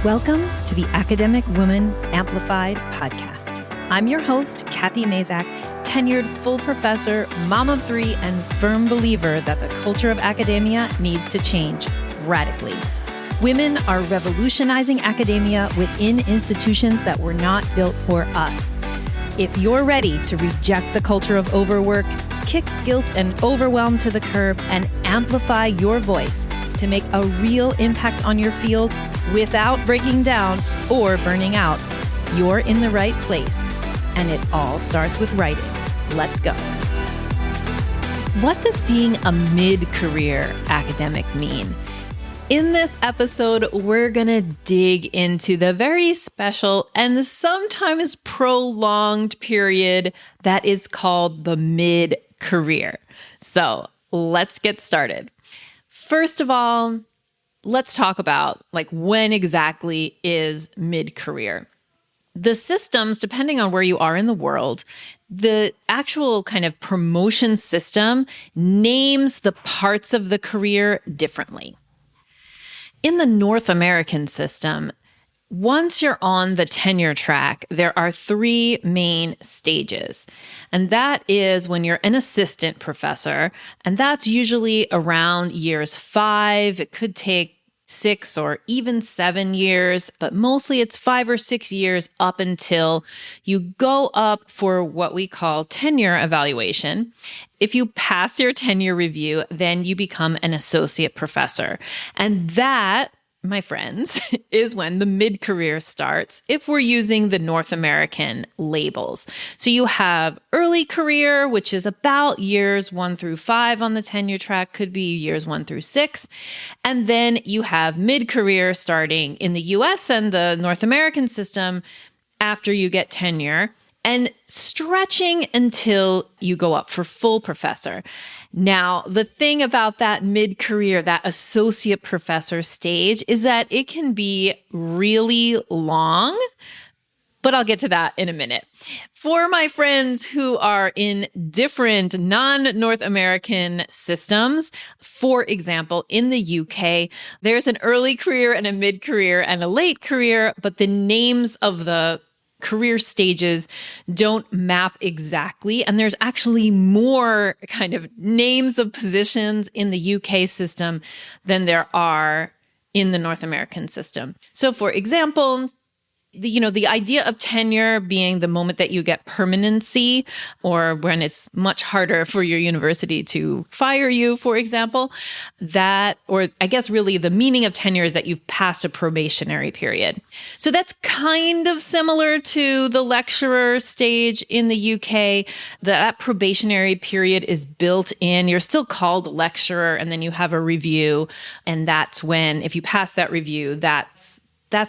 Welcome to the Academic Woman Amplified podcast. I'm your host, Kathy Mazak, tenured full professor, mom of three, and firm believer that the culture of academia needs to change radically. Women are revolutionizing academia within institutions that were not built for us. If you're ready to reject the culture of overwork, kick guilt and overwhelm to the curb, and amplify your voice to make a real impact on your field without breaking down or burning out, you're in the right place. And it all starts with writing. Let's go. What does being a mid-career academic mean? In this episode, we're going to dig into the very special and sometimes prolonged period that is called the mid-career. So let's get started. First of all, let's talk about when exactly is mid-career. The systems, depending on where you are in the world, the actual kind of promotion system names the parts of the career differently. In the North American system, once you're on the tenure track, there are three main stages. And that is when you're an assistant professor, and that's usually around years 5. It could take 6 or even 7 years, but mostly it's 5 or 6 years up until you go up for what we call tenure evaluation. If you pass your tenure review, then you become an associate professor. And that, my friends, is when the mid-career starts if we're using the North American labels. So you have early career, which is about years 1 through 5 on the tenure track, could be years 1 through 6. And then you have mid-career starting in the US and the North American system after you get tenure and stretching until you go up for full professor. Now, the thing about that mid-career, that associate professor stage, is that it can be really long, but I'll get to that in a minute. For my friends who are in different non-North American systems, for example, in the UK, there's an early career and a mid-career and a late career, but the names of the career stages don't map exactly. And there's actually more kind of names of positions in the UK system than there are in the North American system. So for example, the idea of tenure being the moment that you get permanency, or when it's much harder for your university to fire you, for example, or I guess really the meaning of tenure is that you've passed a probationary period. So that's kind of similar to the lecturer stage in the UK. That probationary period is built in. You're still called lecturer, and then you have a review. And that's when, if you pass that review, that's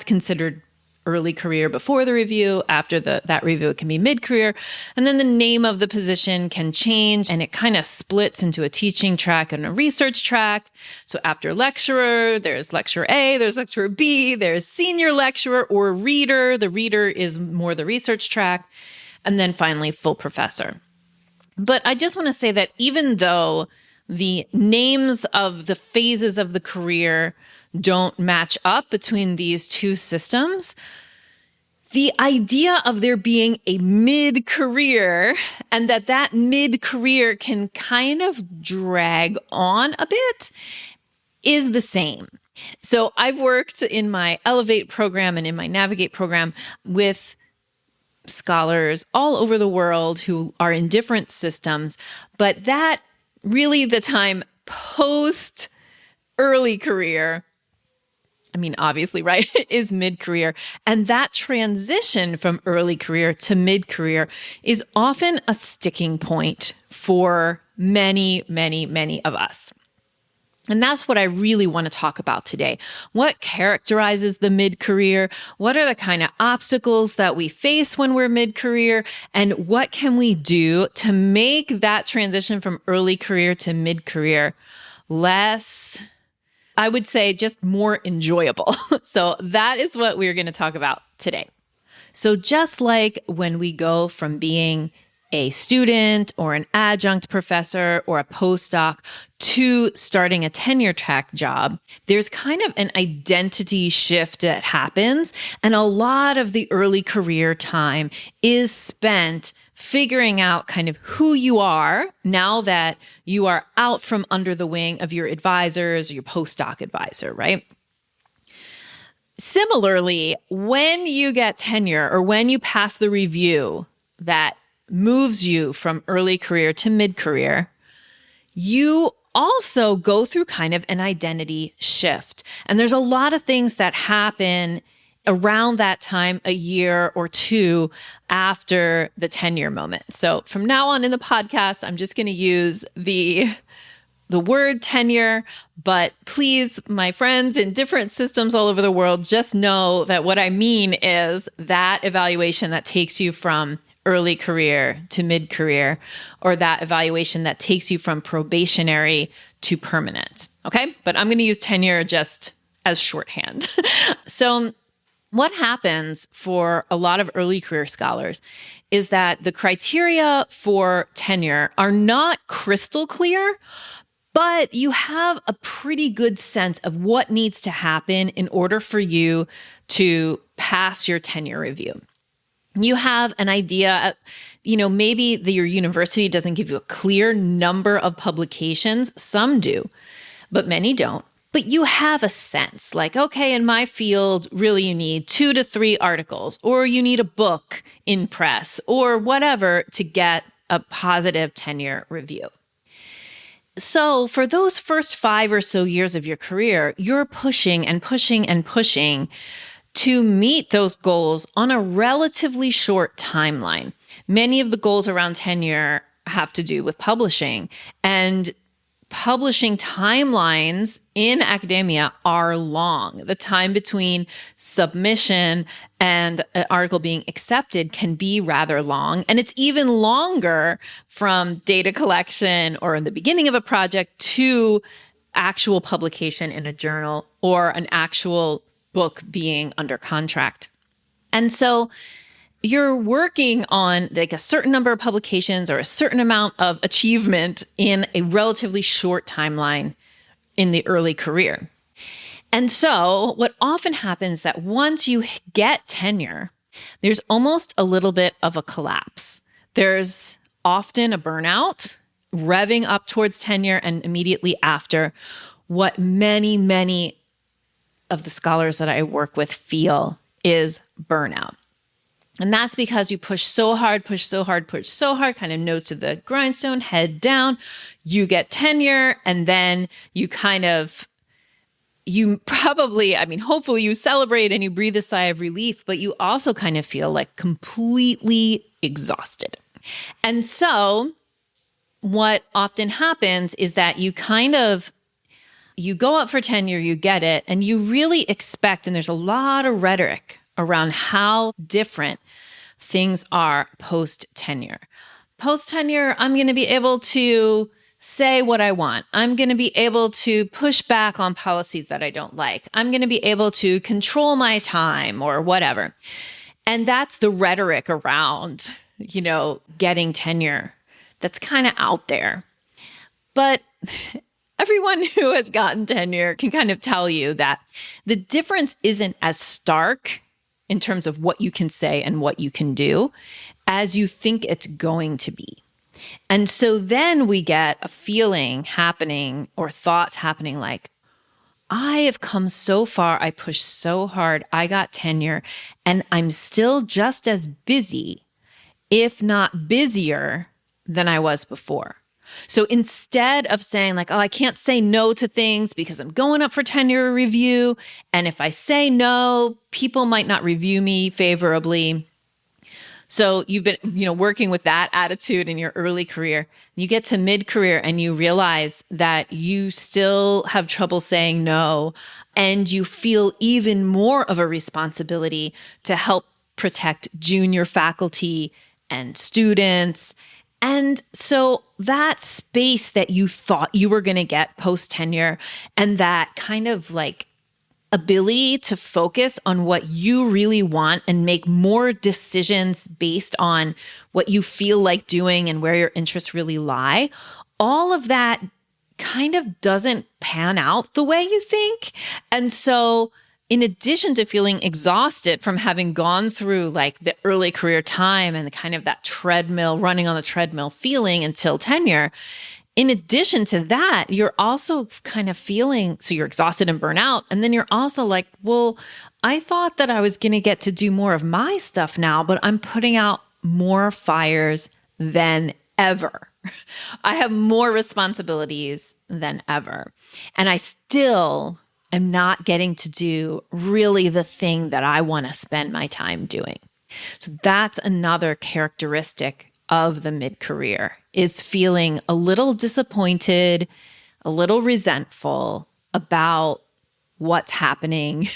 considered early career before the review. After that review, it can be mid-career. And then the name of the position can change, and it kind of splits into a teaching track and a research track. So after lecturer, there's lecturer A, there's lecturer B, there's senior lecturer or reader. The reader is more the research track. And then finally, full professor. But I just want to say that even though the names of the phases of the career don't match up between these two systems, the idea of there being a mid-career and that mid-career can kind of drag on a bit is the same. So I've worked in my Elevate program and in my Navigate program with scholars all over the world who are in different systems, but that really the time post early career, obviously, right, is mid-career. And that transition from early career to mid-career is often a sticking point for many, many, many of us. And that's what I really want to talk about today. What characterizes the mid-career? What are the kind of obstacles that we face when we're mid-career? And what can we do to make that transition from early career to mid-career less, I would say, just more enjoyable? So that is what we're going to talk about today. So just like when we go from being a student or an adjunct professor or a postdoc to starting a tenure track job, there's kind of an identity shift that happens. And a lot of the early career time is spent figuring out kind of who you are now that you are out from under the wing of your advisors or your postdoc advisor, right? Similarly, when you get tenure or when you pass the review that moves you from early career to mid-career, you also go through kind of an identity shift. And there's a lot of things that happen around that time, a year or two after the tenure moment. So from now on in the podcast, I'm just going to use the word tenure, but please, my friends in different systems all over the world, just know that what I mean is that evaluation that takes you from early career to mid-career, or that evaluation that takes you from probationary to permanent. Okay? But I'm going to use tenure just as shorthand. So what happens for a lot of early career scholars is that the criteria for tenure are not crystal clear, but you have a pretty good sense of what needs to happen in order for you to pass your tenure review. You have an idea, maybe your university doesn't give you a clear number of publications. Some do, but many don't. But you have a sense like, okay, in my field, really you need 2 to 3 articles, or you need a book in press or whatever to get a positive tenure review. So for those first 5 or so years of your career, you're pushing and pushing and pushing to meet those goals on a relatively short timeline. Many of the goals around tenure have to do with publishing, and publishing timelines in academia are long. The time between submission and an article being accepted can be rather long. And it's even longer from data collection or in the beginning of a project to actual publication in a journal or an actual book being under contract. And so you're working on like a certain number of publications or a certain amount of achievement in a relatively short timeline in the early career. And so what often happens that once you get tenure, there's almost a little bit of a collapse. There's often a burnout revving up towards tenure and immediately after. What many, many of the scholars that I work with feel is burnout. And that's because you push so hard, kind of nose to the grindstone, head down, you get tenure, and then hopefully you celebrate and you breathe a sigh of relief, but you also kind of feel like completely exhausted. And so what often happens is that you go up for tenure, you get it, and you really expect, and there's a lot of rhetoric around how different things are post-tenure. Post-tenure, I'm going to be able to say what I want. I'm going to be able to push back on policies that I don't like. I'm going to be able to control my time or whatever. And that's the rhetoric around, getting tenure that's kind of out there. But everyone who has gotten tenure can kind of tell you that the difference isn't as stark in terms of what you can say and what you can do as you think it's going to be. And so then we get a feeling happening or thoughts happening like, I have come so far, I pushed so hard, I got tenure, and I'm still just as busy, if not busier, than I was before. So instead of saying like, oh, I can't say no to things because I'm going up for tenure review, and if I say no, people might not review me favorably. So you've been, working with that attitude in your early career. You get to mid-career and you realize that you still have trouble saying no, and you feel even more of a responsibility to help protect junior faculty and students. And so that space that you thought you were going to get post-tenure and that kind of like ability to focus on what you really want and make more decisions based on what you feel like doing and where your interests really lie, all of that kind of doesn't pan out the way you think. And so in addition to feeling exhausted from having gone through like the early career time and kind of that treadmill, running on the treadmill feeling until tenure, in addition to that, you're also kind of feeling, so you're exhausted and burnt out. And then you're also like, well, I thought that I was going to get to do more of my stuff now, but I'm putting out more fires than ever. I have more responsibilities than ever. And I still am not getting to do really the thing that I want to spend my time doing. So that's another characteristic of the mid-career, is feeling a little disappointed, a little resentful about what's happening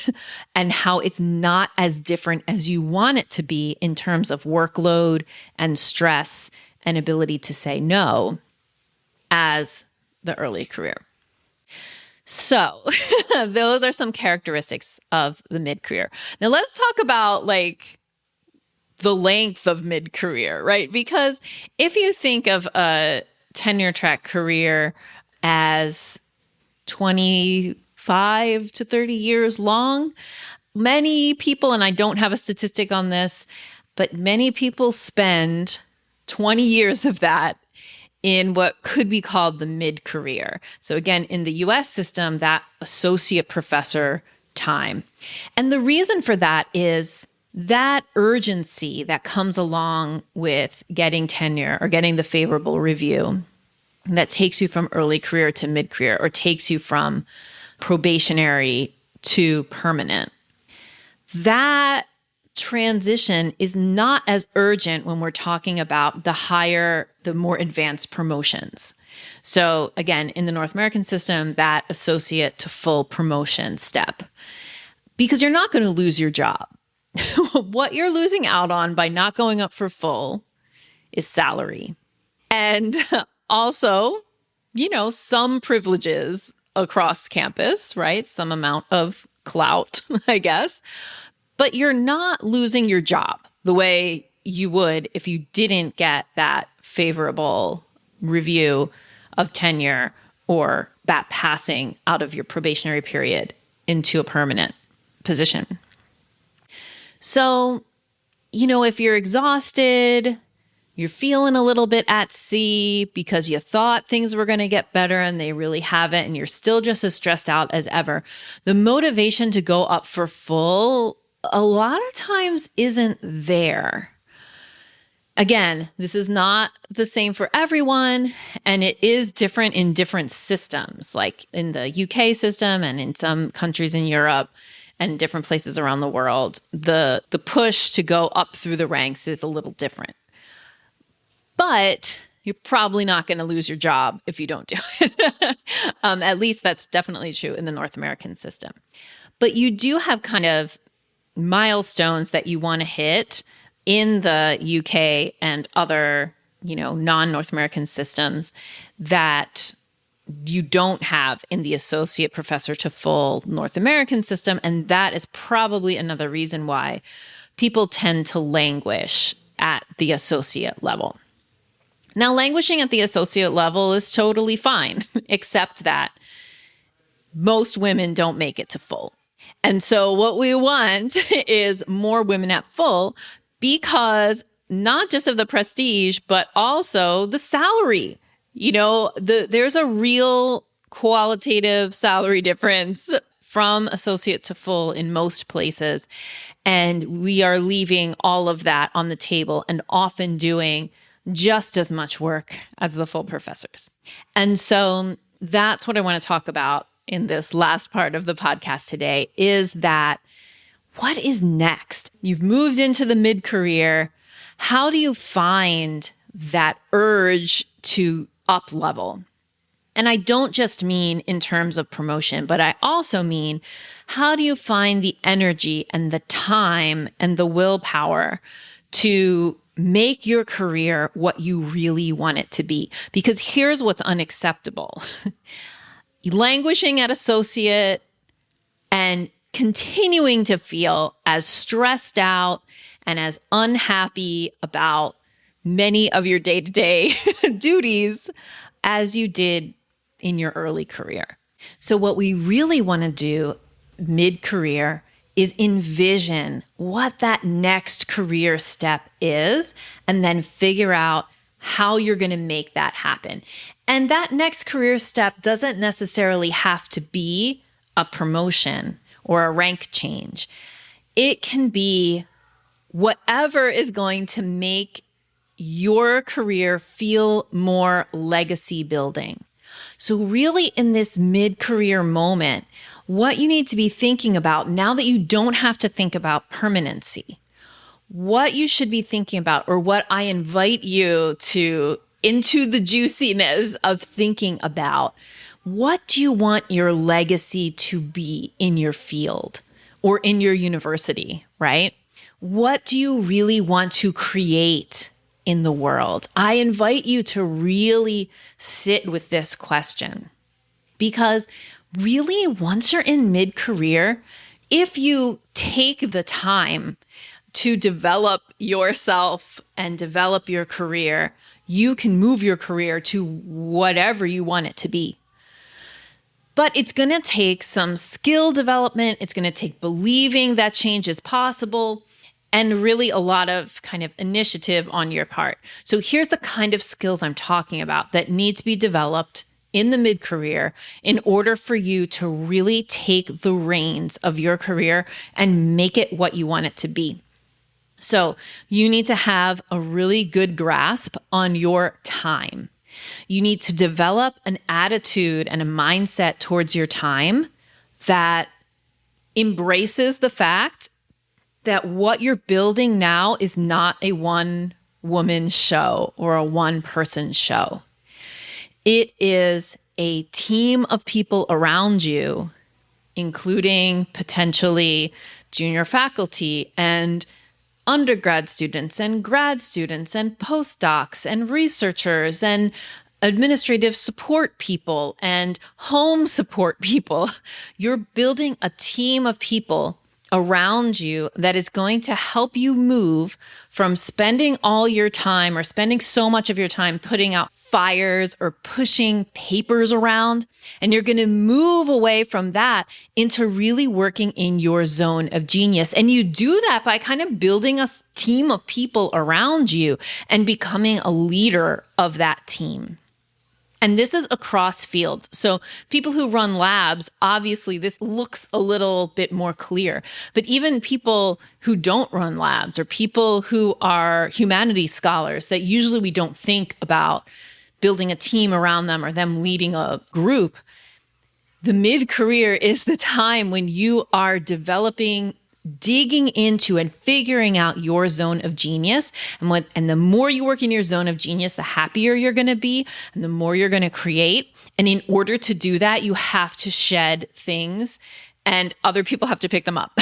and how it's not as different as you want it to be in terms of workload and stress and ability to say no as the early career. So those are some characteristics of the mid-career. Now let's talk about like the length of mid-career, right? Because if you think of a tenure track career as 25 to 30 years long, many people, and I don't have a statistic on this, but many people spend 20 years of that in what could be called the mid-career. So again, in the US system, that associate professor time. And the reason for that is that urgency that comes along with getting tenure or getting the favorable review that takes you from early career to mid-career or takes you from probationary to permanent. That transition is not as urgent when we're talking about the more advanced promotions. So again, in the North American system, that associate to full promotion step, because you're not going to lose your job. What you're losing out on by not going up for full is salary. And also, some privileges across campus, right? Some amount of clout, I guess. But you're not losing your job the way you would if you didn't get that favorable review of tenure or that passing out of your probationary period into a permanent position. So, if you're exhausted, you're feeling a little bit at sea because you thought things were going to get better and they really haven't, and you're still just as stressed out as ever, the motivation to go up for full a lot of times isn't there. Again, this is not the same for everyone, and it is different in different systems, like in the UK system and in some countries in Europe and different places around the world. The push to go up through the ranks is a little different. But you're probably not going to lose your job if you don't do it. At least that's definitely true in the North American system. But you do have kind of milestones that you want to hit in the UK and other, non-North American systems that you don't have in the associate professor to full North American system. And that is probably another reason why people tend to languish at the associate level. Now, languishing at the associate level is totally fine, except that most women don't make it to full. And so what we want is more women at full, because not just of the prestige, but also the salary. There's a real qualitative salary difference from associate to full in most places. And we are leaving all of that on the table and often doing just as much work as the full professors. And so that's what I want to talk about in this last part of the podcast today, is that what is next? You've moved into the mid-career. How do you find that urge to up level? And I don't just mean in terms of promotion, but I also mean, how do you find the energy and the time and the willpower to make your career what you really want it to be? Because here's what's unacceptable. Languishing at associate and continuing to feel as stressed out and as unhappy about many of your day-to-day duties as you did in your early career. So what we really want to do mid-career is envision what that next career step is, and then figure out how you're going to make that happen. And that next career step doesn't necessarily have to be a promotion or a rank change. It can be whatever is going to make your career feel more legacy building. So really in this mid-career moment, what you need to be thinking about now that you don't have to think about permanency, what you should be thinking about, or what I invite you to into the juiciness of thinking about, what do you want your legacy to be in your field or in your university, right? What do you really want to create in the world? I invite you to really sit with this question, because really, once you're in mid-career, if you take the time to develop yourself and develop your career, you can move your career to whatever you want it to be. But it's going to take some skill development. It's going to take believing that change is possible, and really a lot of kind of initiative on your part. So here's the kind of skills I'm talking about that need to be developed in the mid-career in order for you to really take the reins of your career and make it what you want it to be. So you need to have a really good grasp on your time. You need to develop an attitude and a mindset towards your time that embraces the fact that what you're building now is not a one-woman show or a one-person show. It is a team of people around you, including potentially junior faculty and undergrad students and grad students and postdocs and researchers and administrative support people and home support people. You're building a team of people around you that is going to help you move from spending all your time or spending so much of your time putting out fires or pushing papers around. And you're going to move away from that into really working in your zone of genius. And you do that by kind of building a team of people around you and becoming a leader of that team. And this is across fields. So people who run labs, obviously this looks a little bit more clear. But even people who don't run labs or people who are humanities scholars that usually we don't think about building a team around them or them leading a group, the mid-career is the time when you are developing, digging into and figuring out your zone of genius. And the more you work in your zone of genius, the happier you're going to be and the more you're going to create. And in order to do that, you have to shed things and other people have to pick them up.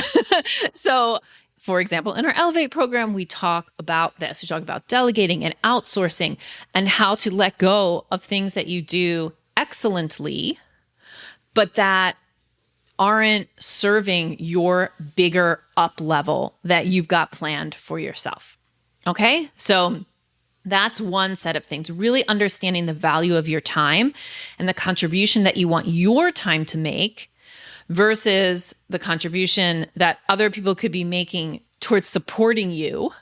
So, for example, in our Elevate program, we talk about this. We talk about delegating and outsourcing and how to let go of things that you do excellently, but that aren't serving your bigger up level that you've got planned for yourself. Okay? So that's one set of things, really understanding the value of your time and the contribution that you want your time to make versus the contribution that other people could be making towards supporting you.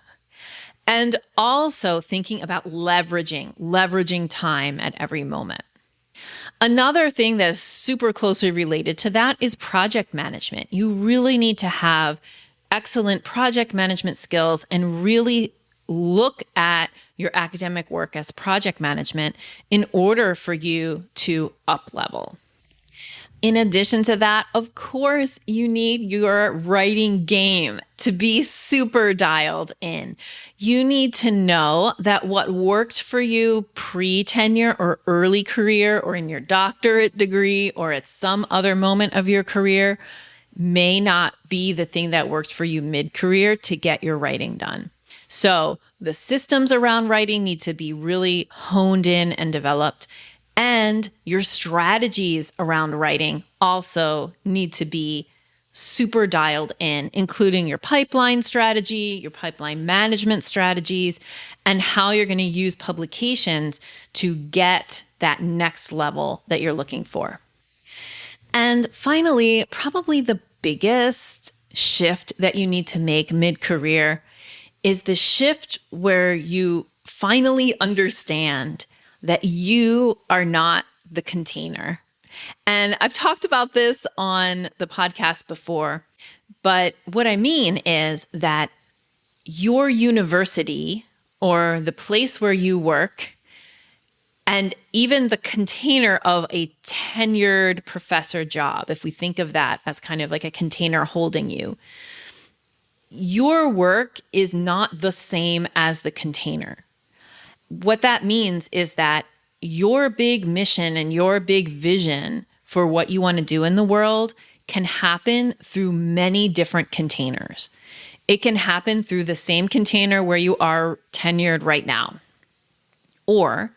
And also thinking about leveraging time at every moment. Another thing that is super closely related to that is project management. You really need to have excellent project management skills and really look at your academic work as project management in order for you to up-level. In addition to that, of course, you need your writing game to be super dialed in. You need to know that what worked for you pre-tenure or early career or in your doctorate degree or at some other moment of your career may not be the thing that works for you mid-career to get your writing done. So the systems around writing need to be really honed in and developed. And your strategies around writing also need to be super dialed in, including your pipeline strategy, your pipeline management strategies, and how you're going to use publications to get that next level that you're looking for. And finally, probably the biggest shift that you need to make mid-career is the shift where you finally understand that you are not the container. And I've talked about this on the podcast before, but what I mean is that your university or the place where you work, and even the container of a tenured professor job, if we think of that as kind of like a container holding you, your work is not the same as the container. What that means is that your big mission and your big vision for what you want to do in the world can happen through many different containers. It can happen through the same container where you are tenured right now. Or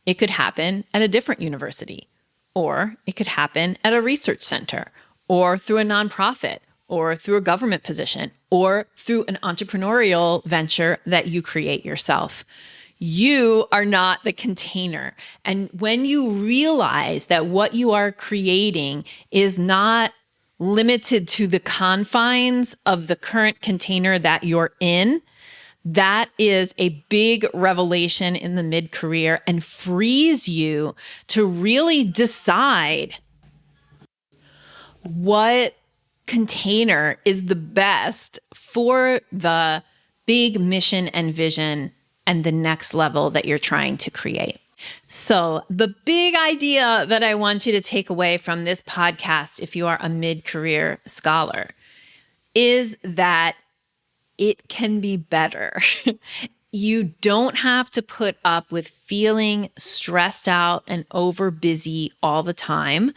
it could happen at a different university. Or it could happen at a research center, or through a nonprofit, or through a government position, or through an entrepreneurial venture that you create yourself. You are not the container. And when you realize that what you are creating is not limited to the confines of the current container that you're in, that is a big revelation in the mid-career and frees you to really decide what container is the best for the big mission and vision and the next level that you're trying to create. So the big idea that I want you to take away from this podcast, if you are a mid-career scholar, is that it can be better. You don't have to put up with feeling stressed out and over busy all the time.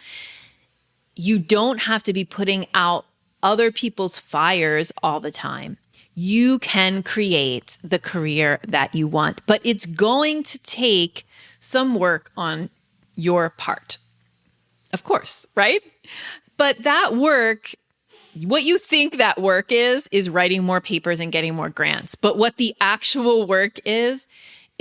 You don't have to be putting out other people's fires all the time. You can create the career that you want, but it's going to take some work on your part. Of course, right? But that work, what you think that work is writing more papers and getting more grants. But what the actual work is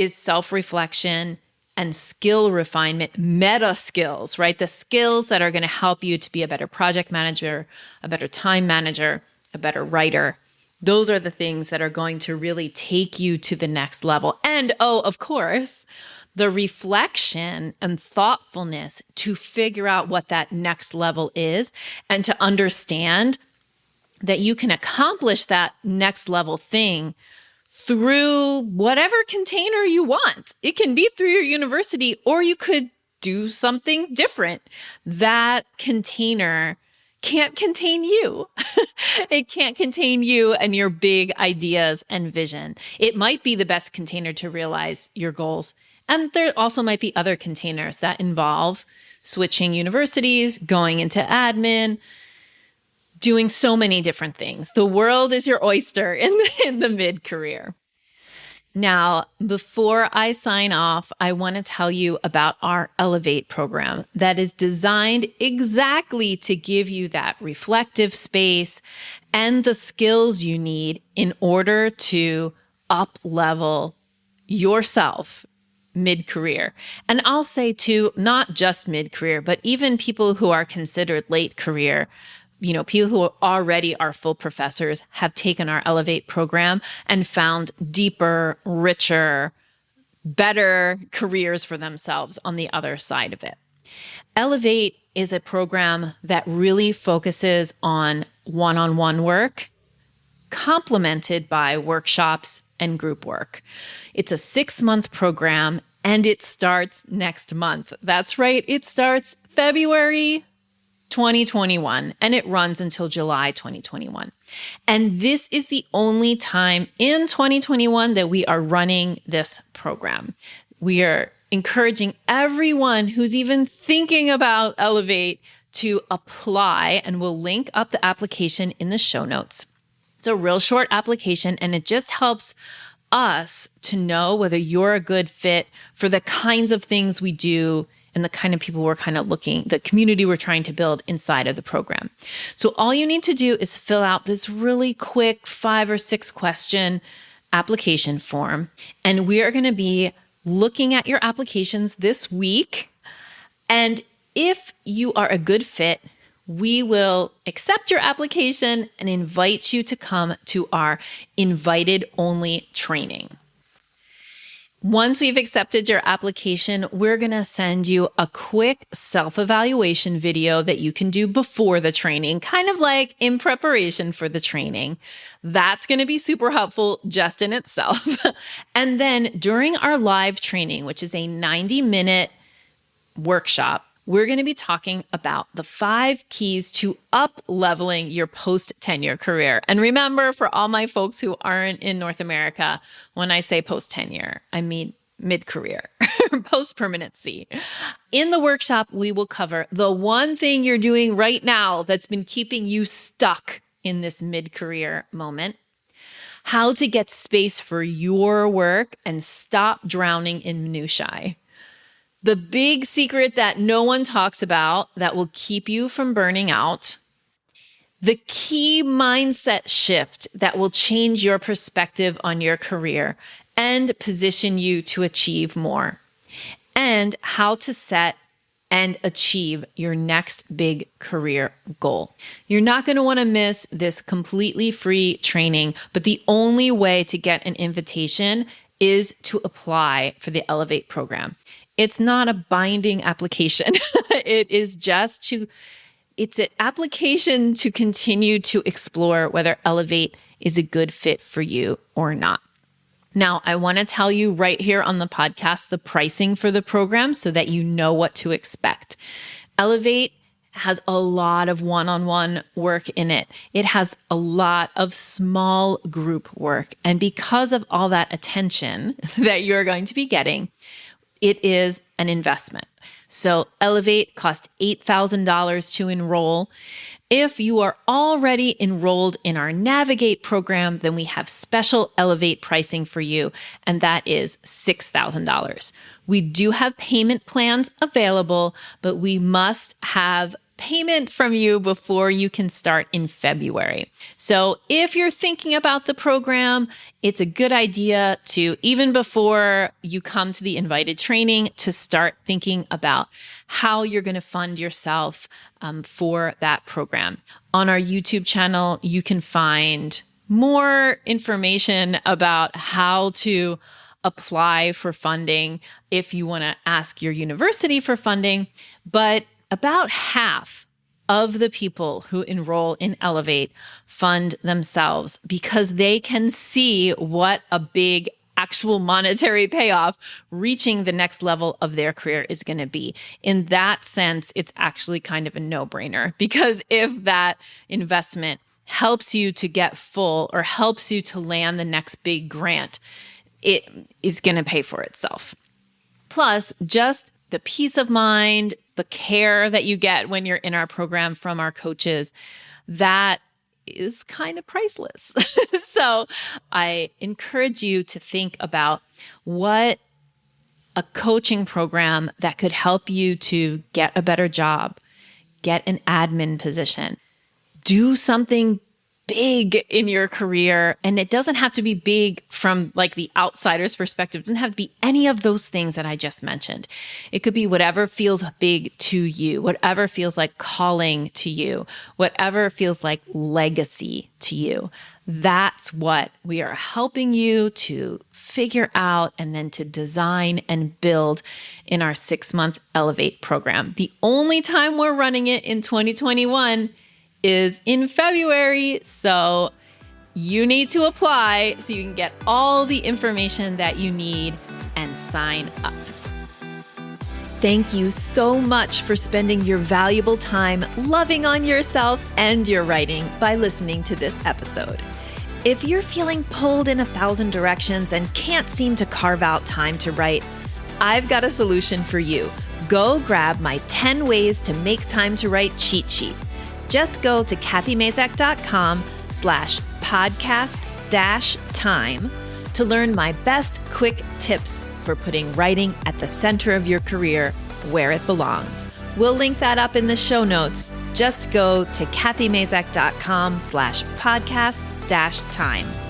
self-reflection and skill refinement, meta skills, right? The skills that are going to help you to be a better project manager, a better time manager, a better writer. Those are the things that are going to really take you to the next level. And of course, the reflection and thoughtfulness to figure out what that next level is and to understand that you can accomplish that next level thing through whatever container you want. It can be through your university, or you could do something different. That container can't contain you. It can't contain you and your big ideas and vision. It might be the best container to realize your goals. And there also might be other containers that involve switching universities, going into admin, doing so many different things. The world is your oyster in the mid-career. Now, before I sign off, I want to tell you about our Elevate program that is designed exactly to give you that reflective space and the skills you need in order to up-level yourself mid-career. And I'll say too, not just mid-career, but even people who are considered late career, people who already are full professors have taken our Elevate program and found deeper, richer, better careers for themselves on the other side of it. Elevate is a program that really focuses on one-on-one work, complemented by workshops and group work. It's a 6-month program, and it starts next month. That's right, it starts February 2021, and it runs until July 2021. And this is the only time in 2021 that we are running this program. We are encouraging everyone who's even thinking about Elevate to apply, and we'll link up the application in the show notes. It's a real short application, and it just helps us to know whether you're a good fit for the kinds of things we do and the kind of people we're kind of the community we're trying to build inside of the program. So all you need to do is fill out this really quick 5 or 6 question application form. And we are going to be looking at your applications this week. And if you are a good fit, we will accept your application and invite you to come to our invited only training. Once we've accepted your application, we're going to send you a quick self-evaluation video that you can do before the training, kind of like in preparation for the training. That's going to be super helpful just in itself. And then during our live training, which is a 90-minute workshop, we're going to be talking about the 5 keys to up-leveling your post-tenure career. And remember, for all my folks who aren't in North America, when I say post-tenure, I mean mid-career, post-permanency. In the workshop, we will cover the one thing you're doing right now that's been keeping you stuck in this mid-career moment, how to get space for your work and stop drowning in minutiae. The big secret that no one talks about that will keep you from burning out, the key mindset shift that will change your perspective on your career and position you to achieve more, and how to set and achieve your next big career goal. You're not going to want to miss this completely free training, but the only way to get an invitation is to apply for the Elevate program. It's not a binding application. It's an application to continue to explore whether Elevate is a good fit for you or not. Now, I want to tell you right here on the podcast the pricing for the program so that you know what to expect. Elevate has a lot of one-on-one work in it. It has a lot of small group work. And because of all that attention that you're going to be getting, it is an investment. So Elevate costs $8,000 to enroll. If you are already enrolled in our Navigate program, then we have special Elevate pricing for you, and that is $6,000. We do have payment plans available, but we must have payment from you before you can start in February. So if you're thinking about the program, it's a good idea to, even before you come to the invited training, to start thinking about how you're going to fund yourself for that program. On our YouTube channel, you can find more information about how to apply for funding if you want to ask your university for funding. But about half of the people who enroll in Elevate fund themselves because they can see what a big actual monetary payoff reaching the next level of their career is going to be. In that sense, it's actually kind of a no-brainer, because if that investment helps you to get full or helps you to land the next big grant, it is going to pay for itself. Plus, just the peace of mind, the care that you get when you're in our program from our coaches, that is kind of priceless. So I encourage you to think about what a coaching program that could help you to get a better job, get an admin position, do something big in your career. And it doesn't have to be big from like the outsider's perspective. It doesn't have to be any of those things that I just mentioned. It could be whatever feels big to you, whatever feels like calling to you, whatever feels like legacy to you. That's what we are helping you to figure out and then to design and build in our 6-month Elevate program. The only time we're running it in 2021 is in February. So you need to apply so you can get all the information that you need and sign up. Thank you so much for spending your valuable time loving on yourself and your writing by listening to this episode. If you're feeling pulled in 1,000 directions and can't seem to carve out time to write, I've got a solution for you. Go grab my 10 ways to make time to write cheat sheet. Just go to kathymazak.com/podcast-time to learn my best quick tips for putting writing at the center of your career where it belongs. We'll link that up in the show notes. Just go to kathymazak.com/podcast-time.